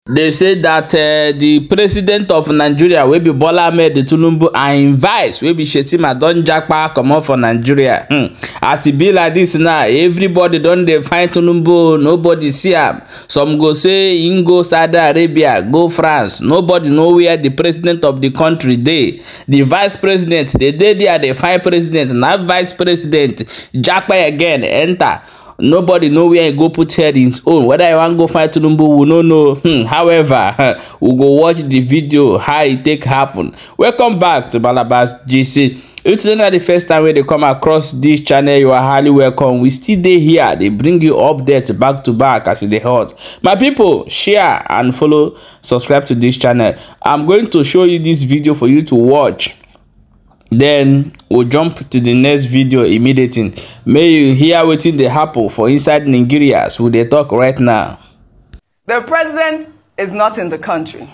They say that the president of Nigeria will be Bola Ahmed Tinubu and vice will be Shetima don japa comot for Nigeria. As e be like this now, everybody don dey find Tinubu, nobody see am. Some go say im go Saudi Arabia, go France. Nobody know where the president of the country dey. The vice president, they dey there, they find president. Now vice president japa again enter. Nobody know where he go put head his own. Whether he want go fight Tinubu, we no know. However, we go watch the video how it take happen. Welcome back to Balabas GC. If it's not the first time when they come across this channel, you are highly welcome. We still dey here. They bring you updates back to back as they hot. My people, share and follow, subscribe to this channel. I'm going to show you this video for you to watch. Then we'll jump to the next video immediately. May you hear wetin dey happen for inside Nigeria, so they talk right now. The president is not in the country.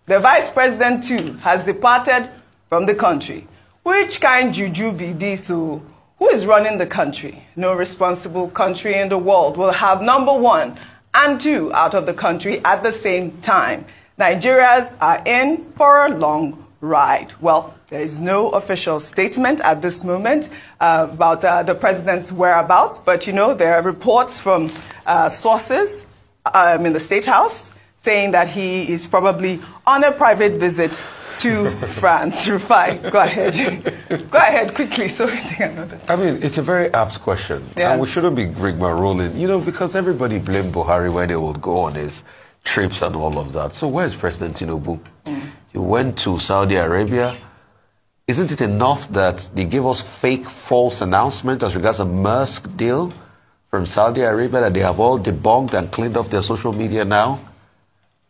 The vice president too has departed from the country. Which kind juju be this? Who is running the country? No responsible country in the world will have number 1 and 2 out of the country at the same time. Nigerians are in for a long ride. Well, there is no official statement at this moment about the president's whereabouts, but you know, there are reports from sources in the State House saying that he is probably on a private visit to France. Rufai, go ahead. Go ahead quickly. So I mean, it's a very apt question. Yeah. And we shouldn't be rigmaroling, you know, because everybody blamed Buhari when they would go on his trips and all of that. So where's President Tinubu? He went to Saudi Arabia. Isn't it enough that they gave us fake, false announcement as regards a Maersk deal from Saudi Arabia that they have all debunked and cleaned off their social media now?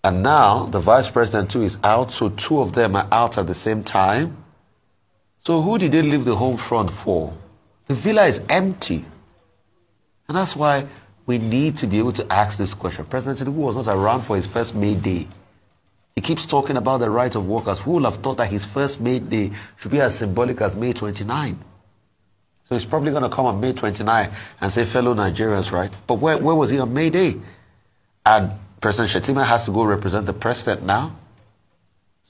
And now the vice president too is out, so 2 of them are out at the same time. So who did they leave the home front for? The villa is empty. And that's why we need to be able to ask this question. President Tinubu was not around for his first May Day. He keeps talking about the rights of workers. Who would have thought that his first May Day should be as symbolic as May 29? So he's probably going to come on May 29 and say, fellow Nigerians, right? But where was he on May Day? And President Shetima has to go represent the president now.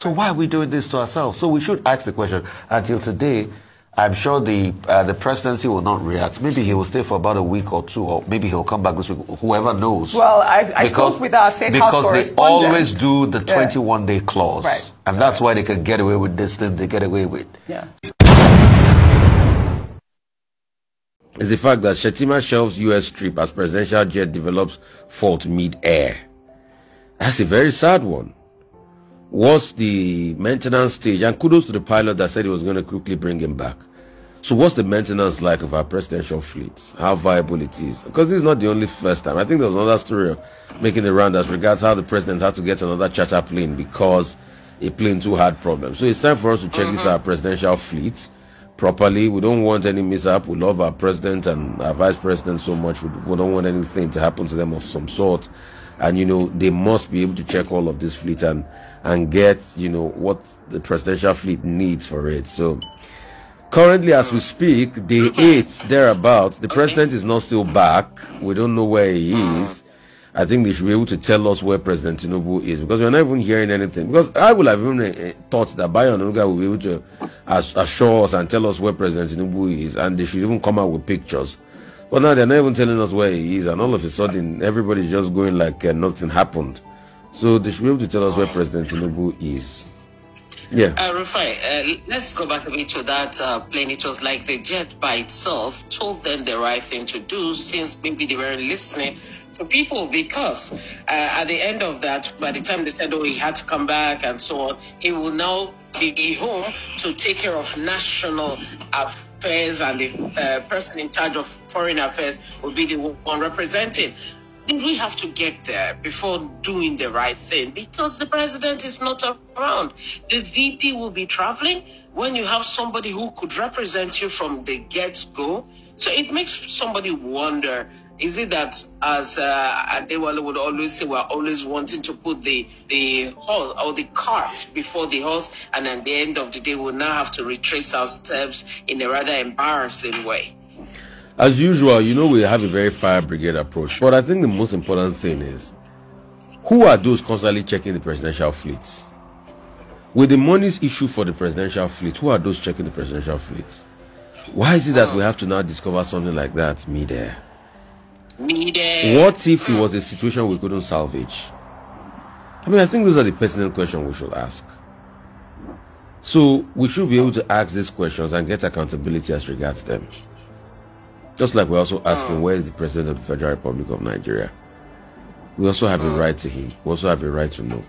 So why are we doing this to ourselves? So we should ask the question. Until today, I'm sure the presidency will not react. Maybe he will stay for about a week or 2, or maybe he'll come back this week. Whoever knows. Well, I spoke with our State House correspondent. Because they always do the 21-day clause. Right. And that's why they can get away with this thing they get away with. Yeah. It's the fact that Shetima shelves U.S. trip as presidential jet develops fault mid-air. That's a very sad one. What's the maintenance stage? And kudos to the pilot that said he was going to quickly bring him back. So what's the maintenance like of our presidential fleets? How viable it is? Because this is not the only first time. I think there was another story making the round as regards how the president had to get another charter plane because a plane too had problems. So it's time for us to check this our presidential fleets properly. We don't want any mishap. We love our president and our vice president so much. We don't want anything to happen to them of some sort. And, you know, they must be able to check all of this fleet and get, you know, what the presidential fleet needs for it. So currently, as we speak, day 8, thereabouts, the president is not still back. We don't know where he is. I think they should be able to tell us where President Tinubu is, because we're not even hearing anything. Because I would have even thought that Bayo Onanuga will be able to assure us and tell us where President Tinubu is, and they should even come out with pictures. But now they're not even telling us where he is, and all of a sudden everybody's just going like nothing happened. So they should be able to tell us where President Tinubu is. Yeah. Rufai, let's go back a bit to that plane. It was like the jet by itself told them the right thing to do, since maybe they weren't listening to people, because at the end of that, by the time they said, oh, he had to come back and so on, he will now be home to take care of national affairs, and the person in charge of foreign affairs will be the one representing. Did we have to get there before doing the right thing? Because the president is not around. The VP will be traveling when you have somebody who could represent you from the get-go. So it makes somebody wonder, is it that, as Adewale would always say, we're always wanting to put the horse or the cart before the horse, and at the end of the day, we'll now have to retrace our steps in a rather embarrassing way? As usual, you know, we have a very fire brigade approach. But I think the most important thing is, Who are those constantly checking the presidential fleets? With the monies issued for the presidential fleet, who are those checking the presidential fleets? Why is it that we have to now discover something like that mid-air? What if it was a situation we couldn't salvage? I mean, I think those are the pertinent questions we should ask. So we should be able to ask these questions and get accountability as regards them. Just like we're also asking, where is the President of the Federal Republic of Nigeria? We also have a right to him. We also have a right to know.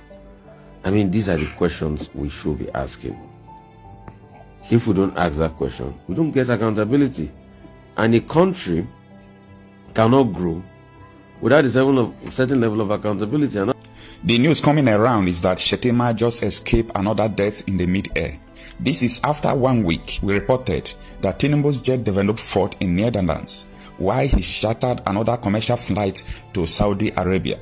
I mean, these are the questions we should be asking. If we don't ask that question, we don't get accountability. And a country cannot grow without a certain level of accountability. The news coming around is that Shettima just escaped another death in the mid-air. This is after 1 week we reported that Tinubu's jet developed fault in Netherlands, while he shattered another commercial flight to Saudi Arabia.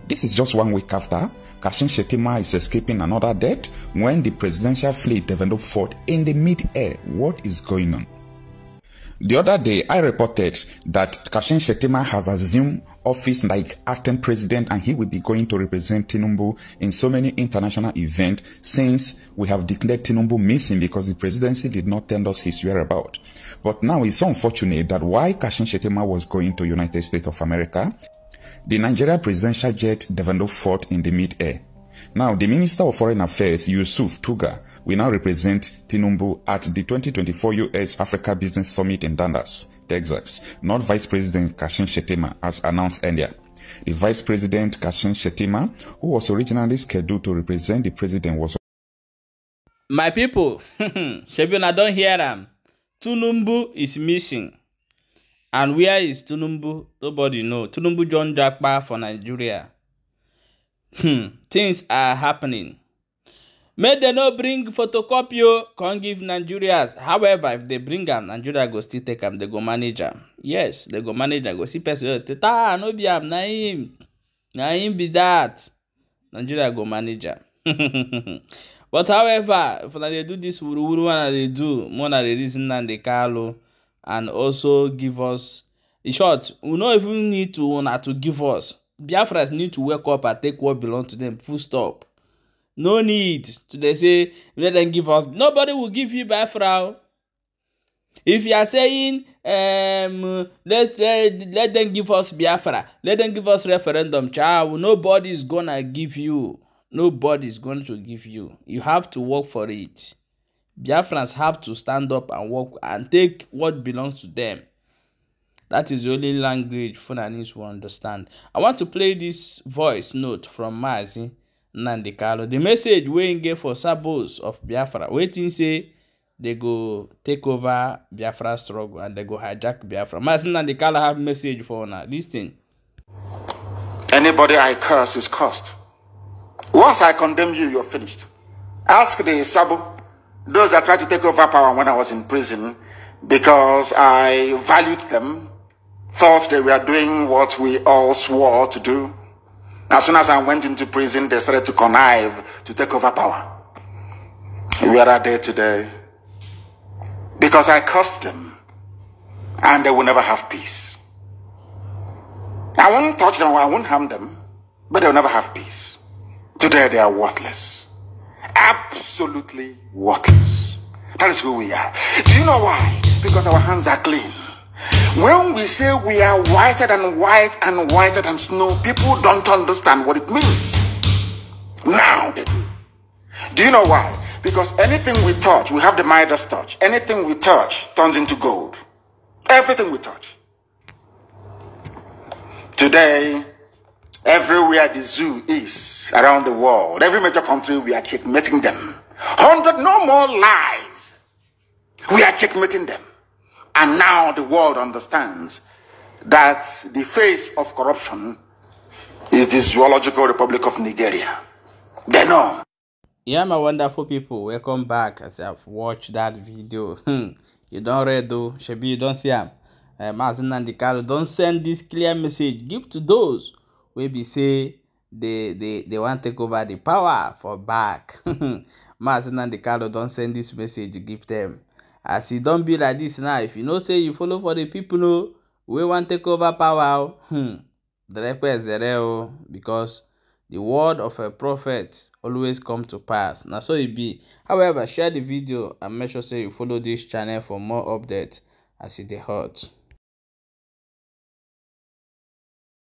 This is just 1 week after Kashim Shettima is escaping another death when the presidential fleet developed fault in the mid-air. What is going on? The other day, I reported that Kashim Shettima has assumed office like acting president and he will be going to represent Tinubu in so many international events since we have declared Tinubu missing because the presidency did not tell us his whereabouts. But now it's so unfortunate that while Kashim Shettima was going to United States of America, the Nigeria presidential jet developed fault in the mid-air. Now, the Minister of Foreign Affairs, Yusuf Tuga, will now represent Tinubu at the 2024 U.S. Africa Business Summit in Dallas, Texas, not Vice President Kashim Shettima, as announced earlier. The Vice President Kashim Shettima, who was originally scheduled to represent the president, was... My people, Shebiona don't hear them. Tinubu is missing. And where is Tinubu? Nobody knows. Tinubu John Jackpa for Nigeria. Things are happening. May they not bring photocopy, can't give Nigerians. However, if they bring them, Nigeria go still take them, they go manage them. Yes, they go manage them, go see person, Tata, no be am, na him be that. Nigeria go manage them. But however, if they do this wuru one they do, more than the reason than they call, and also give us, in short, we don't even need to give us. Biafras need to wake up and take what belongs to them, full stop. No need to they say, let them give us. Nobody will give you Biafra. If you are saying, let them give us Biafra, let them give us referendum, child, nobody is gonna give you. Nobody is going to give you. You have to work for it. Biafrans have to stand up and work and take what belongs to them. That is the only language Fulanis will understand. I want to play this voice note from Mazi Nandikalo. The message we get for Sabos of Biafra. Waiting say they go take over Biafra struggle and they go hijack Biafra. Mazi Nandikalo have message for now. Listen. Anybody I curse is cursed. Once I condemn you, you're finished. Ask the Sabo, those that tried to take over power when I was in prison, because I valued them, thought they were doing what we all swore to do. As soon as I went into prison, they started to connive to take over power. Where are they today? Because I cursed them, and they will never have peace. I won't touch them, I won't harm them, but they'll never have peace. Today they are worthless. Absolutely worthless. That is who we are. Do you know why? Because our hands are clean. When we say we are whiter than white and whiter than snow, people don't understand what it means. Now they do. Do you know why? Because anything we touch, we have the Midas touch. Anything we touch turns into gold. Everything we touch. Today, everywhere the zoo is around the world, every major country, we are checkmating them. 100, no more lies. We are checkmating them. And now the world understands that the face of corruption is the Zoological Republic of Nigeria. They know. Yeah, my wonderful people, welcome back. As I've watched that video, you don't read though, Shebi, you don't see him. Mazin Nandikalo, don't send this clear message. Give to those who be say they want to take over the power for back. Mazin Nandikalo, don't send this message. Give them. As it don't be like this now. If you know say you follow for the people no, we want to take over power. The request there because the word of a prophet always come to pass. Now so it be. However, share the video and make sure say you follow this channel for more updates as it dey hot.